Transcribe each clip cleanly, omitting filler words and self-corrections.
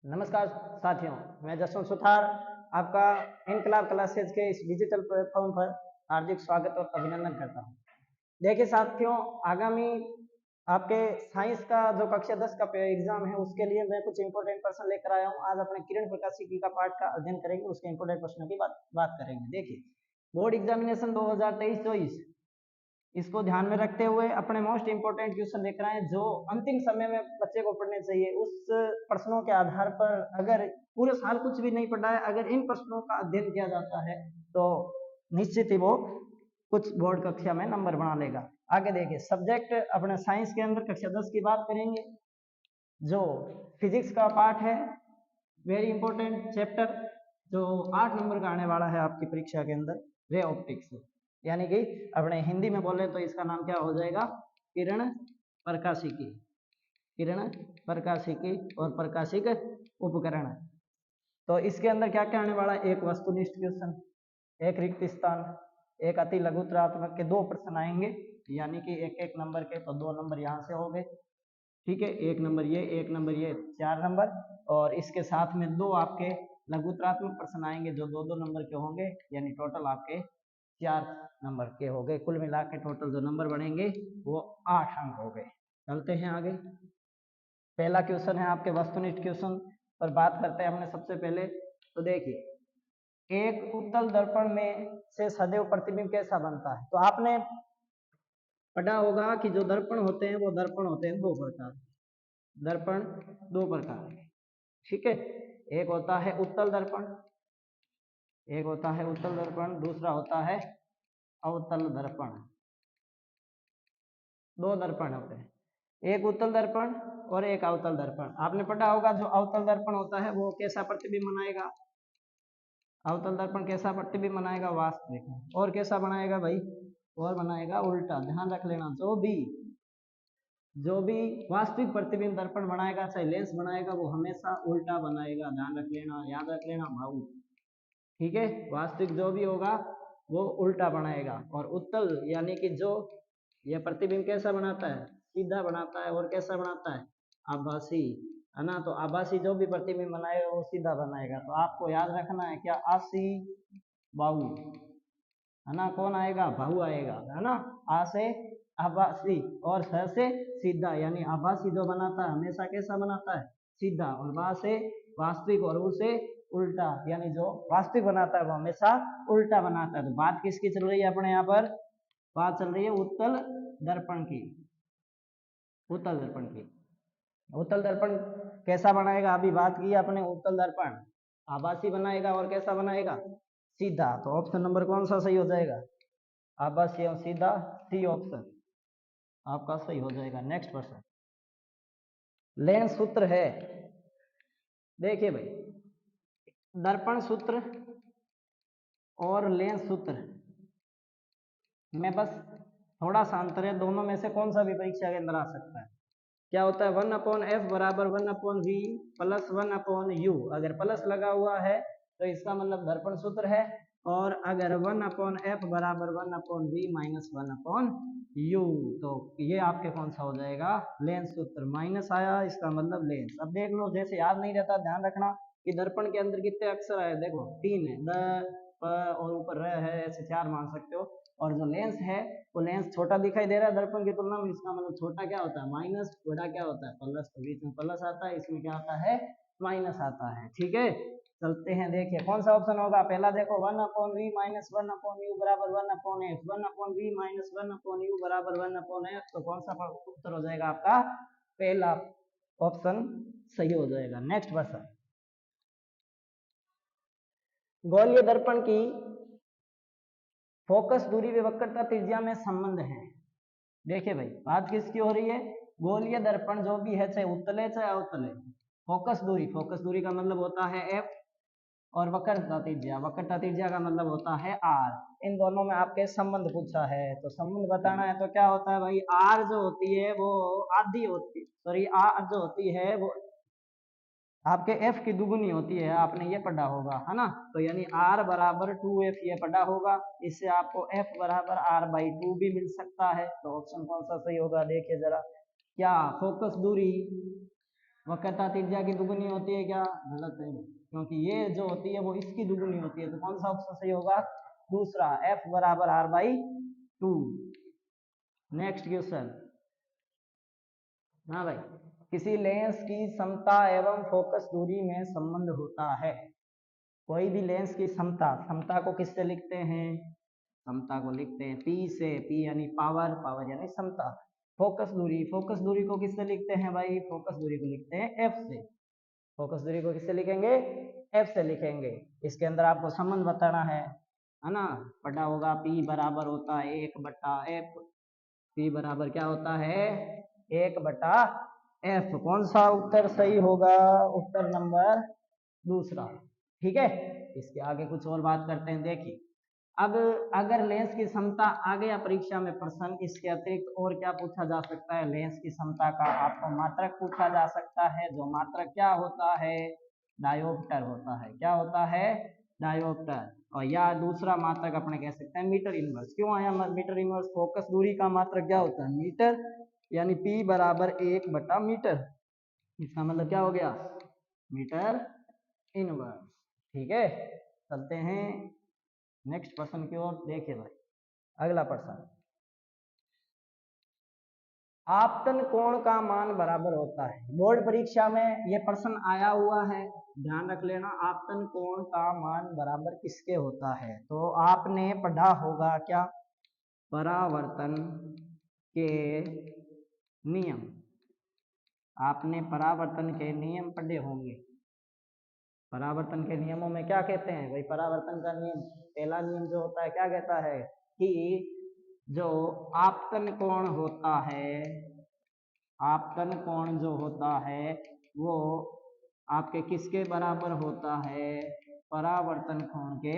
नमस्कार साथियों, मैं जसवंत सुथार आपका इनकलाब क्लासेज के इस डिजिटल प्लेटफॉर्म पर हार्दिक स्वागत और अभिनंदन करता हूं। देखिए साथियों, आगामी आपके साइंस का जो कक्षा 10 का एग्जाम है उसके लिए मैं कुछ इंपॉर्टेंट प्रश्न लेकर आया हूं। आज अपने किरण प्रकाशिकी का पाठ का अध्ययन करेंगे, उसके इंपॉर्टेंट प्रश्नों की बात करेंगे। देखिए, बोर्ड एग्जामिनेशन 2023-24 इसको ध्यान में रखते हुए अपने मोस्ट इंपोर्टेंट क्वेश्चन लेकर आए जो अंतिम समय में बच्चे को पढ़ने चाहिए। उस प्रश्नों के आधार पर अगर पूरे साल कुछ भी नहीं पढ़ा है, अगर इन प्रश्नों का अध्ययन किया जाता है तो निश्चित ही वो कुछ बोर्ड कक्षा में नंबर बना लेगा। आगे देखिए, सब्जेक्ट अपने साइंस के अंदर कक्षा 10 की बात करेंगे। जो फिजिक्स का पार्ट है, वेरी इंपॉर्टेंट चैप्टर, जो 8 नंबर का आने वाला है आपकी परीक्षा के अंदर, रे ऑप्टिक्स, यानी कि अपने हिंदी में बोले तो इसका नाम क्या हो जाएगा, किरण प्रकाशिकी। किरण प्रकाशिकी और प्रकाशिक उपकरण। तो इसके अंदर क्या क्या आने वाला है, एक वस्तुनिष्ठ क्वेश्चन, एक रिक्त स्थान, एक अति लघुत्तरात्मक के 2 प्रश्न आएंगे, यानी कि एक एक नंबर के, तो 2 नंबर यहाँ से हो गए, ठीक है, एक नंबर ये, एक नंबर ये, 4 नंबर। और इसके साथ में 2 आपके लघुत्तरात्मक प्रश्न आएंगे जो 2-2 नंबर के होंगे, यानी टोटल आपके 4 नंबर के हो गए। कुल मिला के टोटल जो नंबर बनेंगे वो 8 अंक हो गए। चलते हैं आगे। पहला क्वेश्चन है आपके वस्तुनिष्ठ क्वेश्चन पर बात करते हैं हमने सबसे पहले। तो देखिए, एक उत्तल दर्पण में से सदैव प्रतिबिंब कैसा बनता है। तो आपने पढ़ा होगा कि जो दर्पण होते हैं वो दर्पण होते हैं 2 प्रकार। दर्पण 2 प्रकार के, ठीक है। एक होता है उत्तल दर्पण, एक होता है उत्तल दर्पण, दूसरा होता है अवतल दर्पण। 2 दर्पण होते हैं, एक उत्तल दर्पण और एक अवतल दर्पण। आपने पढ़ा होगा जो अवतल दर्पण होता है वो कैसा प्रतिबिंब बनाएगा, अवतल दर्पण कैसा प्रतिबिंब बनाएगा, वास्तविक। और कैसा बनाएगा भाई, और बनाएगा उल्टा। ध्यान रख लेना, जो भी वास्तविक प्रतिबिंब दर्पण बनाएगा, चाहे लेंस बनाएगा, वो हमेशा उल्टा बनाएगा। ध्यान रख लेना, याद रख लेना भाऊ, ठीक है। वास्तविक जो भी होगा वो उल्टा बनाएगा। और उत्तल यानी कि जो यह प्रतिबिंब कैसा बनाता है, सीधा बनाता है। और कैसा बनाता है, आभासी, है ना। तो आभासी जो भी प्रतिबिंब बनाएगा वो सीधा बनाएगा। तो आपको याद रखना है क्या, आसी बाहु, है ना। कौन आएगा, भाऊ आएगा, है ना। आ से आभासी और स से सीधा, यानी आभासी जो बनाता है हमेशा कैसा बनाता है, सीधा। और बा से वास्तविक और उ से उल्टा, यानी जो वास्तविक बनाता है वो हमेशा उल्टा बनाता है। तो बात किसकी चल रही है अपने यहाँ पर, बात चल रही है उत्तल दर्पण की, उत्तल दर्पण की। उत्तल दर्पण कैसा बनाएगा, अभी बात की अपने, उत्तल दर्पण आभासी बनाएगा और कैसा बनाएगा, सीधा। तो ऑप्शन नंबर कौन सा सही हो जाएगा, आभासी और सीधा, सी ऑप्शन आपका सही हो जाएगा। नेक्स्ट प्रश्न, लेंस सूत्र है। देखिए भाई, दर्पण सूत्र और लेंस सूत्र में बस थोड़ा सा अंतर है, दोनों में से कौन सा भी परीक्षा के अंदर आ सकता है। क्या होता है, 1/f बराबर 1/v प्लस 1/u। अगर प्लस लगा हुआ है तो इसका मतलब दर्पण सूत्र है, और अगर 1/f बराबर 1/v माइनस 1/u, तो ये आपके कौन सा हो जाएगा, लेंस सूत्र। माइनस आया इसका मतलब लेंस। अब देख लो, जैसे याद नहीं रहता, ध्यान रखना कि दर्पण के अंदर कितने अक्षर आए, देखो 3 है, द प और ऊपर र है, ऐसे 4 मान सकते हो। और जो लेंस है वो लेंस छोटा दिखाई दे रहा है दर्पण की तुलना में, इसका मतलब छोटा क्या होता है, माइनस, बड़ा क्या होता है, प्लस। तो बीच में प्लस आता है, इसमें क्या आता है, माइनस आता है, ठीक है। चलते हैं, देखिए कौन सा ऑप्शन होगा। पहला देखो, 1/v माइनस 1/u बराबर 1/f, 1/v माइनस 1/u बराबर 1/f। तो कौन सा उत्तर हो जाएगा आपका, पहला ऑप्शन सही हो जाएगा। नेक्स्ट क्वेश्चन, गोलीय दर्पण की फोकस दूरी व वक्रता त्रिज्या में संबंध है। देखिए भाई, बात किसकी हो रही है, गोलीय दर्पण जो भी है, चाहे उत्तले चाहे अवतले, फोकस दूरी का मतलब होता है f, और वक्रता त्रिज्या का मतलब होता है r। इन दोनों में आपके संबंध पूछा है, तो संबंध बताना है तो क्या होता है भाई, r जो होती है वो आधी होती, सॉरी r जो होती है वो आपके f की दुगुनी होती है, आपने ये पढ़ा होगा, है ना। तो यानी r बराबर 2f ये पढ़ा होगा, इससे आपको f बराबर r/2 भी मिल सकता है। तो ऑप्शन कौन सा सही होगा, देखिए जरा, क्या फोकस दूरी वक्रता त्रिज्या की दुगुनी होती है क्या? गलत है, क्योंकि ये जो होती है वो इसकी दुगुनी होती है, तो कौन सा ऑप्शन सही होगा? दूसरा, F बराबर r/2। Next question. हाँ भाई, किसी लेंस की समता एवं फोकस दूरी में संबंध होता है। कोई भी लेंस की समता, समता को किससे लिखते हैं? समता को लिखते हैं P से। P यानी पावर, पावर यानी समता। फोकस दूरी, फोकस दूरी को किससे लिखते हैं भाई? फोकस दूरी को लिखते हैं F से। फोकस दूरी को किससे लिखेंगे? F से लिखेंगे। इसके अंदर आपको संबंध बताना है ना? पढ़ा होगा P बराबर होता है 1/F। P बराबर क्या होता है? 1/F। कौन सा उत्तर सही होगा? उत्तर नंबर दूसरा। ठीक है, इसके आगे कुछ और बात करते हैं। देखिए, अब अगर लेंस की समता आ गया परीक्षा में प्रश्न, इसके अतिरिक्त और क्या पूछा जा सकता है? लेंस की समता का आपको मात्रक पूछा जा सकता है। जो मात्रक क्या होता है? डायोप्टर होता है। क्या होता है? डायोप्टर। और या दूसरा मात्रक अपने कह सकते हैं मीटर इनवर्स। क्यों आया मीटर इनवर्स? फोकस दूरी का मात्रक क्या होता है? मीटर, यानी P बराबर 1/मीटर। इसका मतलब क्या हो गया? Metre inverse. ठीक है, चलते हैं नेक्स्ट प्रश्न की ओर। देखिए भाई, अगला प्रश्न, आपतन कोण का मान बराबर होता है। बोर्ड परीक्षा में ये प्रश्न आया हुआ है, ध्यान रख लेना। आपतन कोण का मान बराबर किसके होता है? तो आपने पढ़ा होगा क्या? परावर्तन के नियम। आपने परावर्तन के नियम पढ़े होंगे। परावर्तन के नियमों में क्या कहते हैं भाई? परावर्तन का नियम, पहला नियम जो होता है क्या कहता है कि जो आपतन कोण होता है, आपतन कोण जो होता है वो आपके किसके बराबर होता है? परावर्तन कोण के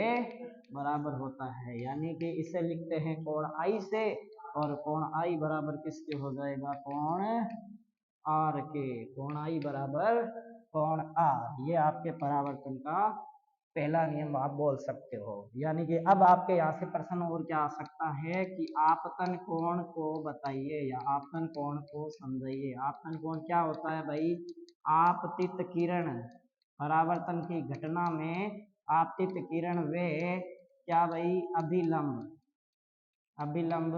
बराबर होता है। यानी कि इसे लिखते हैं कोण I से, और कोण I बराबर किसके हो जाएगा? कोण R के। कोण I बराबर कोण R। ये आपके परावर्तन का पहला नियम आप बोल सकते हो। यानी कि अब आपके यहाँ से प्रश्न और क्या आ सकता है कि आपतन कोण को बताइए या आपतन कोण को समझाइए। आपतन कोण क्या होता है भाई? आपतित किरण, परावर्तन की घटना में आपतित किरण वे क्या भाई? अभिलंब, अभिलंब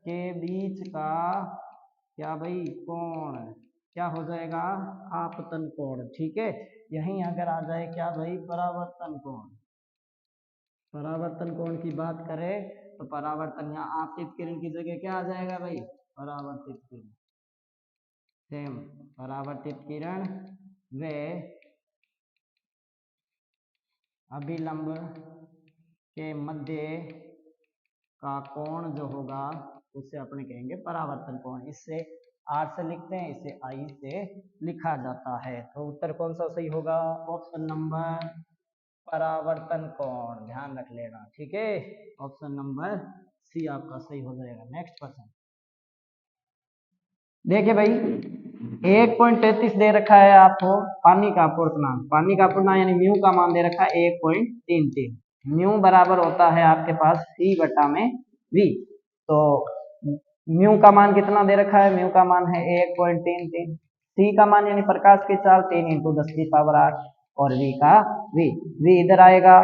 के बीच का क्या भाई? कोण क्या हो जाएगा? आपतन कोण। ठीक है, यहीं अगर आ जाए क्या भाई? परावर्तन कोण। परावर्तन कोण की बात करें तो परावर्तन, यहाँ आपतित किरण की जगह क्या आ जाएगा भाई? परावर्तित किरण। सेम, परावर्तित किरण व अभिलंब के मध्य का कोण जो होगा उसे अपने कहेंगे परावर्तन कोण। इससे R से लिखते हैं, इसे I से लिखा जाता है। तो उत्तर कौन सा सही होगा? ऑप्शन नंबर परावर्तन कोण। ध्यान रख लेना, ठीक है। ऑप्शन नंबर C आपका सही हो जाएगा। नेक्स्ट क्वेश्चन देखिए भाई, 1.33 दे रखा है आपको पानी का अपूर्णांक। पानी का अपूर्णांक यानी म्यू का मान दे रखा है 1.33। म्यू बराबर होता है आपके पास C/V। तो म्यू का मान कितना दे रखा है? म्यू का मान है 1.33। सी का मान यानी प्रकाश की चाल 3 × 10⁸ और V इधर आएगा।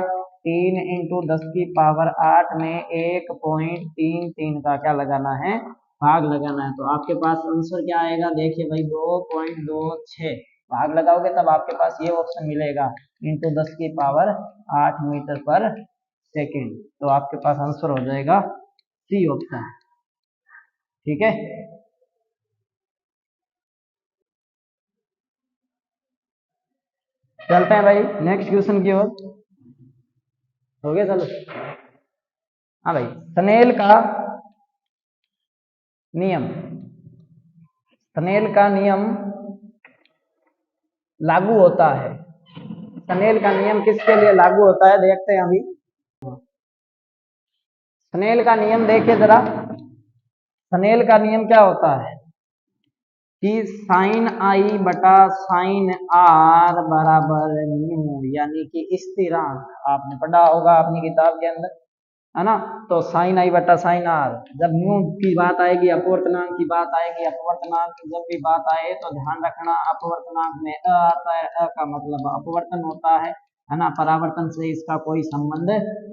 3 × 10⁸ में 1.33 का क्या लगाना है? भाग लगाना है। तो आपके पास आंसर क्या आएगा? देखिए भाई, 2.26 भाग लगाओगे तब आपके पास ये ऑप्शन मिलेगा, × 10⁸ मीटर/सेकंड। तो आपके पास आंसर हो जाएगा सी ऑप्शन। ठीक है, चलते हैं भाई नेक्स्ट क्वेश्चन की ओर। हो गया, चलो। हाँ भाई, स्नेल का नियम, स्नेल का नियम लागू होता है। स्नेल का नियम किसके लिए लागू होता है? देखते हैं अभी। स्नेल का नियम देखिए जरा। स्नेल का नियम क्या होता है कि sin I बटा sin R बराबर म्यू, यानी कि स्थिरांक। आपने पढ़ा होगा अपनी किताब के अंदर। है ना। तो साइन आई बटा साइन आर, जब न्यू की बात आएगी, अपवर्तनांक की बात आएगी, अपवर्तनांक की जब भी बात आए तो ध्यान रखना अपवर्तनांक में अ आता है, अ का मतलब अपवर्तन होता है ना, परावर्तन से इसका कोई संबंध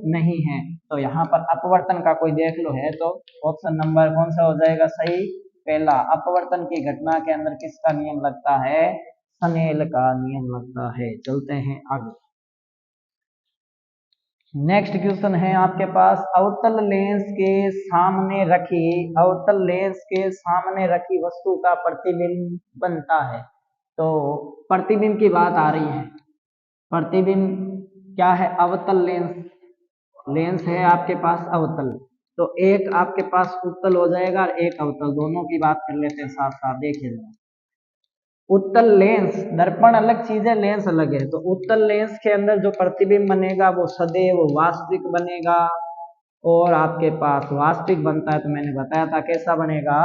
नहीं है। तो यहाँ पर अपवर्तन का कोई देख लो है तो ऑप्शन नंबर कौन सा हो जाएगा सही, पहला। अपवर्तन की घटना के अंदर किसका नियम लगता है, स्नेल का नियम लगता है। चलते हैं आगे। नेक्स्ट क्वेश्चन है आपके पास, अवतल लेंस के सामने रखी, अवतल लेंस के सामने रखी वस्तु का प्रतिबिंब बनता है। तो प्रतिबिंब की बात आ रही है, प्रतिबिंब क्या है, अवतल लेंस, लेंस है आपके पास अवतल, तो एक आपके पास उत्तल हो जाएगा और एक अवतल, दोनों की बात कर लेते हैं साथ साथ। देखिए उत्तल लेंस, दर्पण अलग चीज है, लेंस अलग है। तो उत्तल लेंस के अंदर जो प्रतिबिंब बनेगा वो सदैव वास्तविक बनेगा, और आपके पास वास्तविक बनता है तो मैंने बताया था कैसा बनेगा,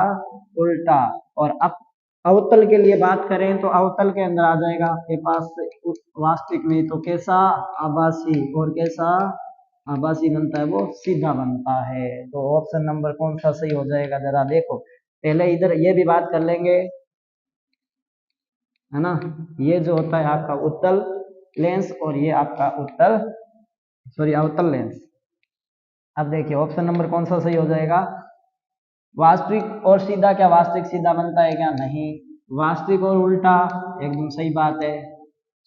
उल्टा। और अब अवतल के लिए बात करें तो अवतल के अंदर आ जाएगा आपके पास वास्तविक नहीं तो कैसा, आभासी, और कैसा आभासी बनता है वो सीधा बनता है। तो ऑप्शन नंबर कौन सा सही हो जाएगा, जरा देखो। पहले इधर ये भी बात कर लेंगे, है ना। ये जो होता है आपका उत्तल लेंस और ये आपका उत्तल सॉरी अवतल लेंस। अब देखिए ऑप्शन नंबर कौन सा सही हो जाएगा, वास्तविक और सीधा, क्या वास्तविक सीधा बनता है क्या, नहीं। वास्तविक और उल्टा एकदम सही बात है।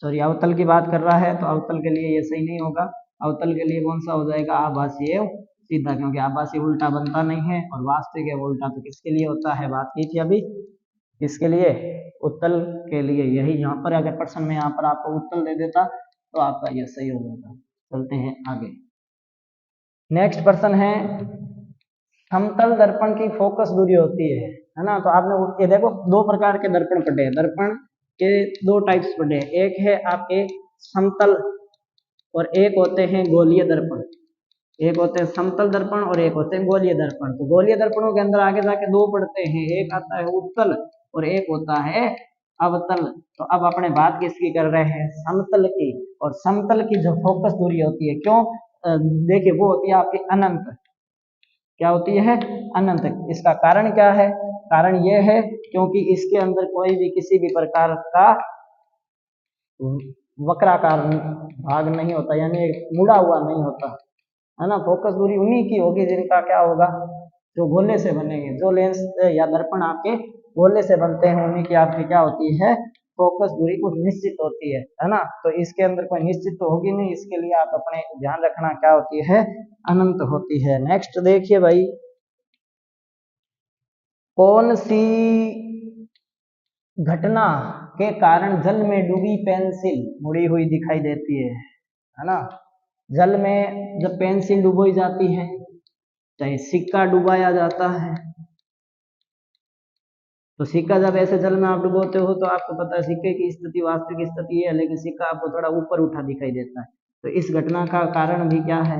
सॉरी अवतल की बात कर रहा है तो अवतल के लिए ये सही नहीं होगा, अवतल के लिए कौन सा हो जाएगा, आभासी एवं सीधा, क्योंकि आभासी उल्टा बनता नहीं है और वास्तविक है उल्टा। तो किसके लिए होता है, बात की थी अभी, किसके लिए, उत्तल के लिए। यही यहाँ पर अगर प्रश्न में यहाँ पर आपको उत्तल दे देता तो आपका यह सही हो जाता। चलते हैं आगे। नेक्स्ट प्रश्न है, समतल दर्पण की फोकस दूरी होती है ना। तो आपने ये देखो दो प्रकार के दर्पण पढ़े हैं, दर्पण के दो टाइप्स पढ़े हैं, एक है आपके समतल और एक होते हैं गोलीय दर्पण। एक होते हैं समतल दर्पण और एक होते हैं गोलीय दर्पण। तो गोलीय दर्पणों के अंदर आगे जाके दो पढ़ते हैं, एक आता है उत्तल और एक होता है अवतल। तो अब अपने बात किसकी कर रहे हैं, समतल की। और समतल की जो फोकस दूरी होती है, क्यों, देखिए वो होती है आपकी अनंत। क्या होती है, अनंत। इसका कारण क्या है, कारण यह है क्योंकि इसके अंदर कोई भी किसी भी प्रकार का वक्राकार भाग नहीं होता, यानी मुड़ा हुआ नहीं होता, है ना। फोकस दूरी उन्हीं की होगी जिनका क्या होगा, जो गोले से बनेंगे, जो लेंस या दर्पण आपके गोले से बनते हैं उन्हीं की आपकी क्या होती है, फोकस दूरी कुछ निश्चित होती है ना। तो इसके अंदर कोई निश्चित तो होगी नहीं, इसके लिए आप अपने ध्यान रखना क्या होती है, अनंत होती है। नेक्स्ट देखिए भाई, कौन सी घटना के कारण जल में डूबी पेंसिल मुड़ी हुई दिखाई देती है ना। जल में जब पेंसिल डुबोई जाती है, चाहे सिक्का डुबाया जाता है, तो सिक्का जब ऐसे जल में आप डुबोते हो तो आपको पता है सिक्के की स्थिति वास्तविक स्थिति है, लेकिन सिक्का आपको थोड़ा ऊपर उठा दिखाई देता है। तो इस घटना का कारण भी क्या है,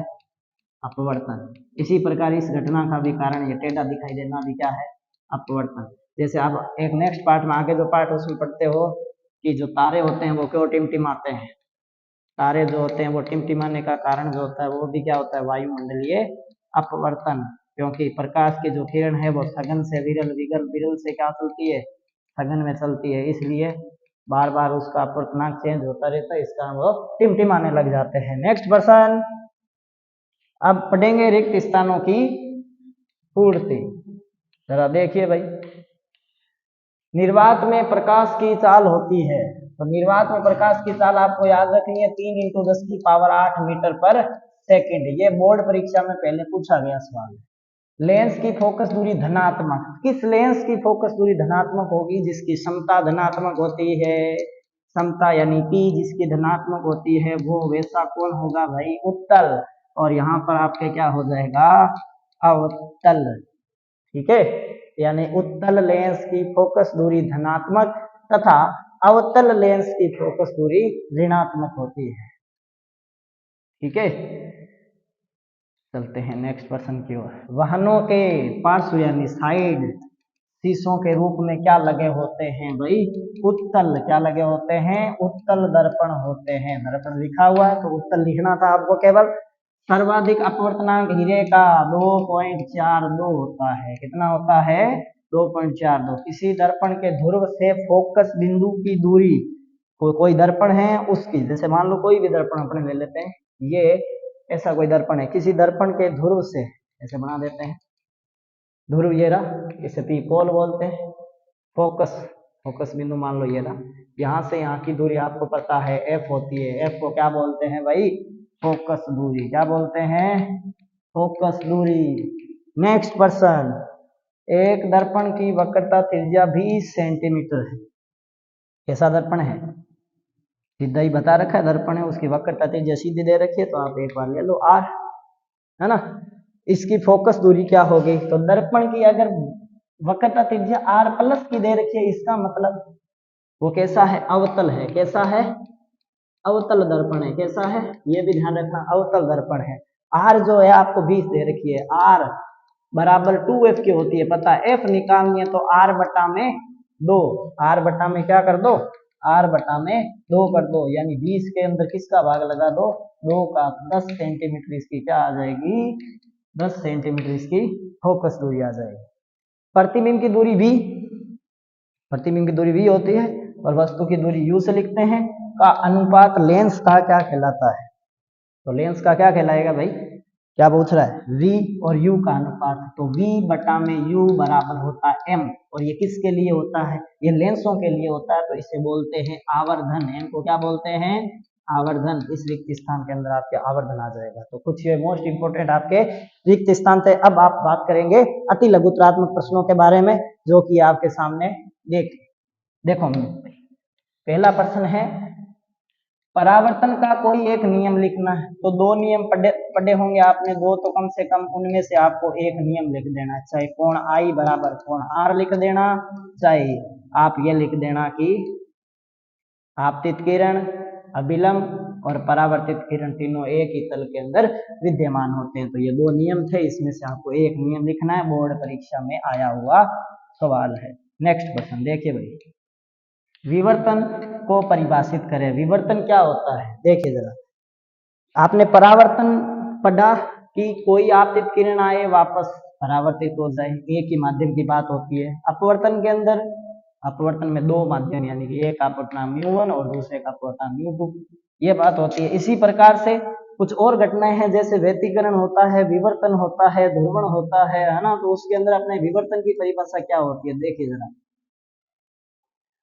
अपवर्तन। इसी प्रकार इस घटना का भी कारण, ये टेढ़ा दिखाई देना भी क्या है, अपवर्तन। जैसे आप एक नेक्स्ट पार्ट में आगे जो पार्ट उसमें पढ़ते हो कि जो तारे होते हैं वो क्यों टिमटिमाते हैं, तारे जो होते हैं वो टिमटिमाने का कारण जो होता है वो भी क्या होता है, वायुमंडलीय अपवर्तन। क्योंकि प्रकाश की जो किरण है वो सघन से विरल, विरल विरल से क्या चलती है, सघन में चलती है, इसलिए बार बार उसका अपवर्तनांक चेंज होता रहता है, इस कारण वो टिमटिमाने लग जाते हैं। नेक्स्ट पर्सन, अब पढ़ेंगे रिक्त स्थानों की पूर्ति। जरा देखिए भाई, निर्वात में प्रकाश की चाल होती है। तो निर्वात में प्रकाश की चाल आपको याद रखनी है 3 × 10⁸ मीटर पर सेकंड। ये बोर्ड परीक्षा में पहले पूछा गया सवाल है। लेंस की फोकस दूरी धनात्मक, किस लेंस की फोकस दूरी धनात्मक होगी, जिसकी क्षमता धनात्मक होती है, क्षमता यानी कि जिसकी धनात्मक होती है वो वैसा कौन होगा भाई, उत्तल। और यहाँ पर आपके क्या हो जाएगा, अवतल। ठीक है, यानी उत्तल लेंस की फोकस दूरी धनात्मक तथा अवतल लेंस की फोकस दूरी ऋणात्मक होती है। ठीक है, चलते हैं नेक्स्ट प्रश्न की ओर। वाहनों के पार्श्व यानी साइड शीशों के रूप में क्या लगे होते हैं भाई, उत्तल। क्या लगे होते हैं, उत्तल दर्पण होते हैं। दर्पण लिखा हुआ है तो उत्तल लिखना था आपको केवल, सर्वाधिक अपवर्तनांक हीरे का 2.42 होता है। कितना होता है? 2.42। किसी दर्पण के ध्रुव से फोकस बिंदु की दूरी, कोई दर्पण है उसकी, जैसे मान लो कोई भी दर्पण अपने ले लेते हैं, ये ऐसा कोई दर्पण है, किसी दर्पण के ध्रुव से ऐसे बना देते हैं, ध्रुव ये रहा, इसे पी पोल बोलते हैं। फोकस, फोकस बिंदु मान लो ये रहा, यहाँ से यहाँ की दूरी आपको पता है एफ होती है। एफ को क्या बोलते हैं भाई? फोकस दूरी। क्या बोलते हैं? फोकस दूरी। नेक्स्ट पर्सन, एक दर्पण की वक्रता त्रिज्या 20 सेंटीमीटर है। कैसा दर्पण है? सीधा ही बता रखा है दर्पण है, उसकी वक्रता त्रिज्या सीधी दे रखी है, तो आप एक बार ले लो आर, है ना। इसकी फोकस दूरी क्या होगी? तो दर्पण की अगर वक्रता त्रिज्या आर प्लस की दे रखी है, इसका मतलब वो कैसा है? अवतल है। कैसा है? अवतल दर्पण है। कैसा है? ये भी ध्यान रखना, अवतल दर्पण है। आर जो है आपको 20 दे रखी है, आर बराबर 2f की होती है, पता है। एफ निकालनी है तो आर बटा में 2, आर बटा में क्या कर दो? आर बटा में 2 कर दो, यानी 20 के अंदर किसका भाग लगा दो? 2 का। 10 सेंटीमीटर इसकी क्या आ जाएगी? 10 सेंटीमीटर इसकी फोकस दूरी आ जाएगी। प्रतिबिंब की दूरी भी, प्रतिबिंब की दूरी v होती है, और वस्तु की दूरी u से लिखते हैं, का अनुपात लेंस का क्या कहलाता है? तो लेंस का क्या कहलाएगा भाई? क्या पूछ रहा है? v और u का अनुपात, तो v बटा में u बराबर होता है m, और ये किसके लिए होता है? ये लेंसों के लिए होता है, तो इसे बोलते हैं आवर्धन। m को क्या बोलते हैं? आवर्धन। इस रिक्त स्थान के अंदर आपके आवर्धन आ जाएगा। तो कुछ ये मोस्ट इंपोर्टेंट आपके रिक्त स्थान थे। अब आप बात करेंगे अति लघुत्तरात्मक प्रश्नों के बारे में, जो कि आपके सामने देखो पहला प्रश्न है, परावर्तन का कोई एक नियम लिखना है। तो दो नियम पढ़े होंगे आपने, दो तो कम से कम, उनमें से आपको एक नियम लिख देना है। चाहे कोण आई बराबर कोण आर लिख देना, चाहे आप ये लिख देना कि आपतित किरण, अभिलंब और परावर्तित किरण तीनों एक ही तल के अंदर विद्यमान होते हैं। तो ये दो नियम थे, इसमें से आपको एक नियम लिखना है, बोर्ड परीक्षा में आया हुआ सवाल है। नेक्स्ट क्वेश्चन देखिए भाई, विवर्तन को परिभाषित करें। विवर्तन क्या होता है? देखिए जरा, आपने परावर्तन पढ़ा कि कोई आपतित किरण आए वापस परावर्तित हो जाए, एक ही माध्यम की बात होती है। अपवर्तन के अंदर, अपवर्तन में दो माध्यम, यानी कि एक अपवर्तनांक μ1 और दूसरे का अपवर्तनांक μ2, ये बात होती है। इसी प्रकार से कुछ और घटनाएं हैं, जैसे व्यतिकरण होता है, विवर्तन होता है, ध्रुवण होता है ना। तो उसके अंदर अपने विवर्तन की परिभाषा क्या होती है? देखिए जरा,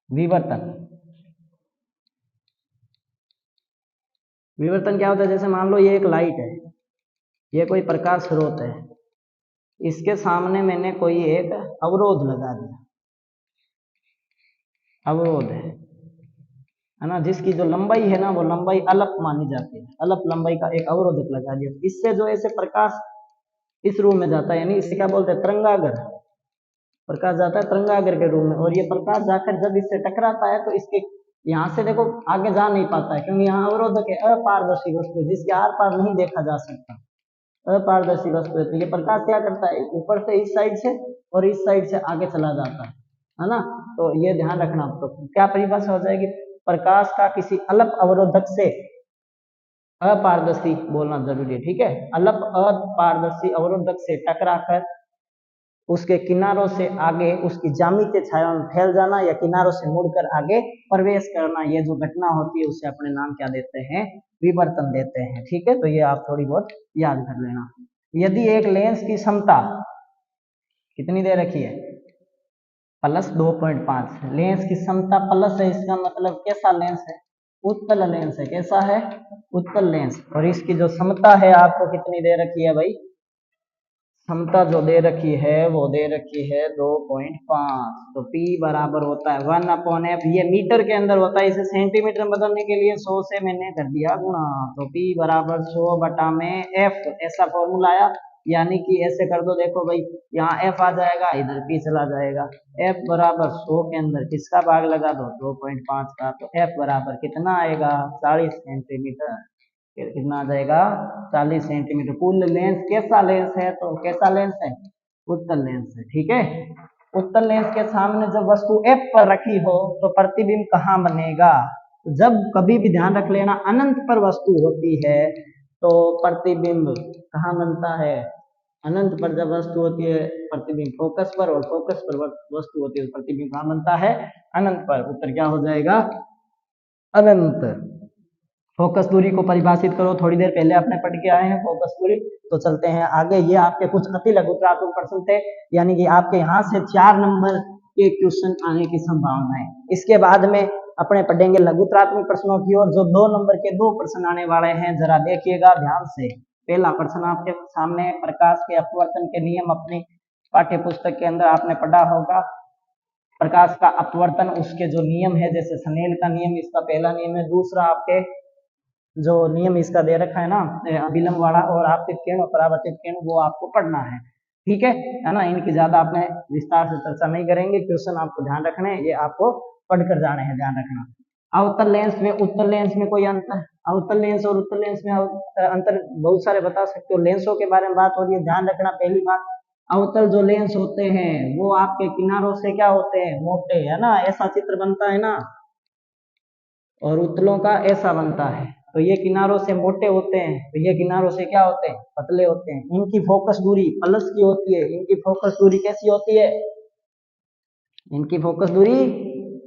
विवर्तन, विवर्तन क्या होता है? जैसे मान लो ये एक लाइट है, ये कोई प्रकाश स्रोत है, इसके सामने मैंने कोई एक अवरोध लगा दिया, अवरोध है ना, जिसकी जो लंबाई है ना, वो लंबाई अल्प मानी जाती है, अल्प लंबाई का एक अवरोधक लगा दिया। इससे जो ऐसे प्रकाश इस रूप में जाता है, यानी इसे क्या बोलते हैं? तरंगागर। प्रकाश जाता है तरंगागर के रूप में, और ये प्रकाश जाकर जब इससे टकराता है तो इसके यहाँ से देखो आगे जा नहीं पाता है, क्योंकि यहाँ अवरोधक है, अपारदर्शी वस्तु है, जिसके आर पार नहीं देखा जा सकता, अपारदर्शी वस्तु है। तो ये प्रकाश क्या करता है? ऊपर से इस साइड से और इस साइड से आगे चला जाता है ना। तो ये ध्यान रखना। तो क्या परिभाषा हो जाएगी? प्रकाश का किसी अल्प अवरोधक से, अपारदर्शी बोलना जरूरी है, ठीक है, अल्प अपारदर्शी अवरोधक से टकराकर उसके किनारों से आगे उसकी ज्यामितीय छाया में फैल जाना, या किनारों से मुड़कर आगे प्रवेश करना, ये जो घटना होती है उसे अपने नाम क्या देते हैं? विवर्तन देते हैं। ठीक है, तो ये आप थोड़ी बहुत याद कर लेना। यदि एक लेंस की क्षमता कितनी दे रखी है? प्लस 2.5, लेंस की क्षमता प्लस है, इसका मतलब कैसा लेंस है? उत्तल लेंस है। कैसा है? उत्तल लेंस। और इसकी जो क्षमता है आपको कितनी दे रखी है भाई? क्षमता जो दे रखी है वो दे रखी है 2.5। तो P बराबर होता है 1/f। ये मीटर के अंदर होता है, इसे सेंटीमीटर में बदलने के लिए 100 से मैंने कर दिया गुणा। तो P बराबर 100 बटा में F, ऐसा फॉर्मूला आया। यानी कि ऐसे कर दो, देखो भाई, यहाँ F आ जाएगा, इधर P चला जाएगा। F बराबर 100 के अंदर किसका भाग लगा दो? 2.5 का। तो F बराबर कितना आएगा? 40 सेंटीमीटर। कितना आ जाएगा? 40 सेंटीमीटर। कुल लेंस कैसा लेंस है? तो कैसा लेंस है? उत्तल लेंस है। ठीक है, उत्तल लेंस के सामने जब वस्तु F पर रखी हो तो प्रतिबिंब कहाँ बनेगा? जब कभी भी ध्यान रख लेना, अनंत पर वस्तु होती है तो प्रतिबिंब कहाँ बनता है? अनंत पर जब वस्तु होती है प्रतिबिंब फोकस पर, और फोकस पर वस्तु होती है प्रतिबिंब कहाँ बनता है? अनंत पर। उत्तर क्या हो जाएगा? अनंत। फोकस दूरी को परिभाषित करो, थोड़ी देर पहले आपने पढ़ के आए हैं फोकस दूरी। तो चलते हैं आगे। ये आपके कुछ अति लघुत्रात्मक प्रश्न थे, यानी कि आपके यहाँ से 4 नंबर के क्वेश्चन आने की संभावना है। इसके बाद में अपने पढ़ेंगे लघुत्रात्मक प्रश्नों की ओर, जो 2 नंबर के 2 प्रश्न आने वाले हैं। जरा देखिएगा ध्यान से। पहला प्रश्न आपके सामने, प्रकाश के अपवर्तन के नियम अपनी पाठ्य पुस्तक के अंदर आपने पढ़ा होगा। प्रकाश का अपवर्तन, उसके जो नियम है, जैसे स्नेल का नियम इसका पहला नियम है। दूसरा आपके जो नियम इसका दे रखा है ना, अभिलंब वाला और आपतित किरण और परावर्तित किरण, वो आपको पढ़ना है। ठीक है ना? इनकी ज्यादा आपने विस्तार से चर्चा नहीं करेंगे, क्वेश्चन आपको ध्यान रखने हैं, ये आपको पढ़कर जाने हैं, ध्यान रखना। अवतल लेंस में उत्तल लेंस में कोई अंतर? अवतल लेंस और उत्तल लेंस में अंतर बहुत सारे बता सकते हो। लेंसों के बारे में बात हो रही है, ध्यान रखना। पहली बात, अवतल जो लेंस होते हैं वो आपके किनारों से क्या होते हैं? मोटे, है ना? ऐसा चित्र बनता है ना, और उत्तलों का ऐसा बनता है। तो ये किनारों से मोटे होते हैं, तो ये किनारों से क्या होते हैं? पतले होते हैं। इनकी फोकस दूरी प्लस की होती है, इनकी फोकस दूरी कैसी होती है? इनकी फोकस दूरी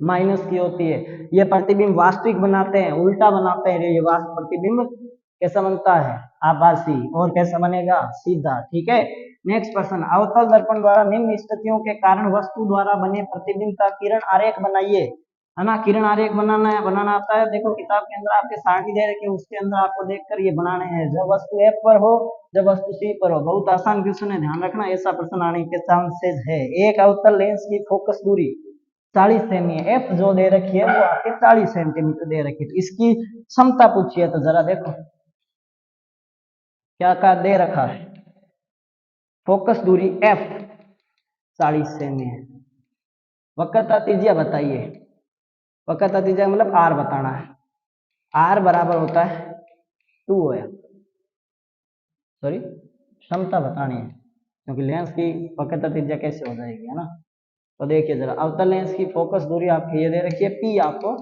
माइनस की होती है। ये प्रतिबिंब वास्तविक बनाते हैं, उल्टा बनाते हैं। ये प्रतिबिंब कैसा बनता है? आभासी। और कैसा बनेगा? सीधा। ठीक है। नेक्स्ट प्रश्न, अवतल दर्पण द्वारा निम्न स्थितियों के कारण वस्तु द्वारा बने प्रतिबिंब का किरण आरेख बनाइए। है ना? किरण आरेख बनाना है, बनाना आता है। देखो किताब के अंदर आपके सारणी दे रखे, उसके अंदर आपको देखकर ये बनाने हैं। जब वस्तु F पर हो, जब वस्तु C पर हो। बहुत आसान क्वेश्चन है, ध्यान रखना। ऐसा प्रश्न आने के चांसेस है। एक अवतल लेंस की फोकस दूरी 40 सेमी है। F जो दे रखी है वो आपके 40 सेंटीमीटर दे रखी है। तो इसकी क्षमता पूछिए, तो जरा देखो क्या क्या दे रखा है। फोकस दूरी F 40 सेमी है। वक्रता त्रिज्या बताइए। वक्रता त्रिज्या मतलब R बताना है। R बराबर होता है 2 है, सॉरी क्षमता बतानी है, क्योंकि लेंस की वक्रता त्रिज्या कैसे हो जाएगी, है ना? तो देखिए जरा, अवतल लेंस की फोकस दूरी आपकी ये दे रखी है, P आपको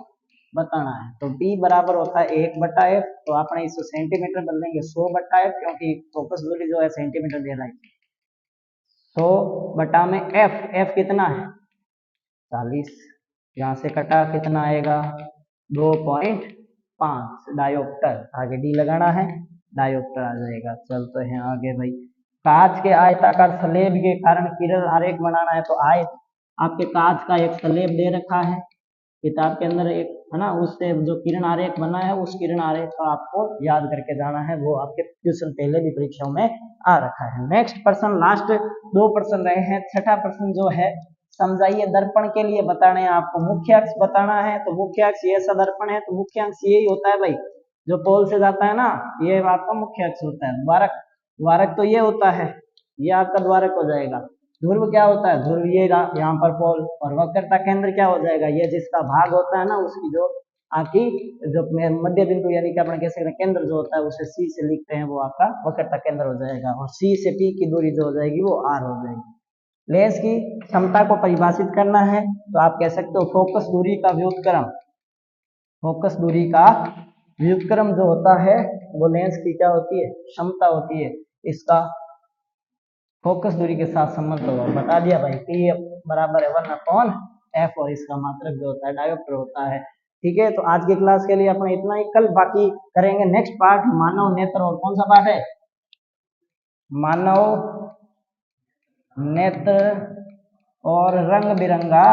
बताना है। तो P बराबर होता है 1/f। तो आपने इसको सेंटीमीटर बदल देंगे 100/f, क्योंकि फोकस दूरी जो है सेंटीमीटर दे रहा है। 100 में f कितना है? 40। यहाँ से कटा कितना आएगा? 2.5 डायोप्टर। आगे डी लगाना है, डायोप्टर आ जाएगा। चलते हैं आगे भाई। कांच के आयताकार स्लेब के कारण किरण आरेख बनाना है। तो आयत आपके कांच का एक स्लेब दे रखा है किताब के अंदर, एक है ना, उससे जो किरण आरेख बना है, उस किरण आरेख का आपको याद करके जाना है। वो आपके क्वेश्चन पहले भी परीक्षाओं में आ रखा है। नेक्स्ट प्रश्न, लास्ट 2 प्रश्न रहे हैं। छठा प्रश्न जो है, समझाइए दर्पण के लिए बताना है आपको, मुख्य अक्ष बताना है। तो मुख्य अक्ष ये ऐसा दर्पण है, तो मुख्य अक्ष यही होता है भाई, जो पोल से जाता है ना, ये आपका मुख्य अक्ष होता है। द्वारक, द्वारक तो ये होता है, ये आपका द्वारक हो जाएगा। ध्रुव क्या होता है? ध्रुव ये यहाँ पर पोल। और वक्रता केंद्र क्या हो जाएगा? ये जिसका भाग होता है ना, उसकी जो आपकी जो मध्य बिंदु, यानी कि अपने कह सकते हैं केंद्र जो होता है, उसे C से लिखते हैं, वो आपका वक्रता केंद्र हो जाएगा। और C से P की दूरी जो हो जाएगी वो R हो जाएगी। लेंस की क्षमता को परिभाषित करना है, तो आप कह सकते हो फोकस दूरी का व्युत्क्रम। फोकस दूरी का व्युत्क्रम जो होता है वो लेंस की क्या होती है? क्षमता होती है। इसका फोकस दूरी के साथ संबंध होगा, बता दिया भाई। P बराबर है 1/f, और इसका मात्रक जो होता है डायोप्टर होता है। ठीक है, तो आज की क्लास के लिए अपना इतना ही। कल बाकी करेंगे नेक्स्ट पार्ट, मानव नेत्र। और कौन सा पार्ट है? मानव नेत्र और रंग बिरंगा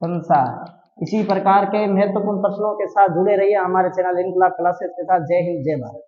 संसार। इसी प्रकार के महत्वपूर्ण प्रश्नों के साथ जुड़े रहिए हमारे चैनल इनकलाब क्लासेस के साथ। जय हिंद, जय भारत।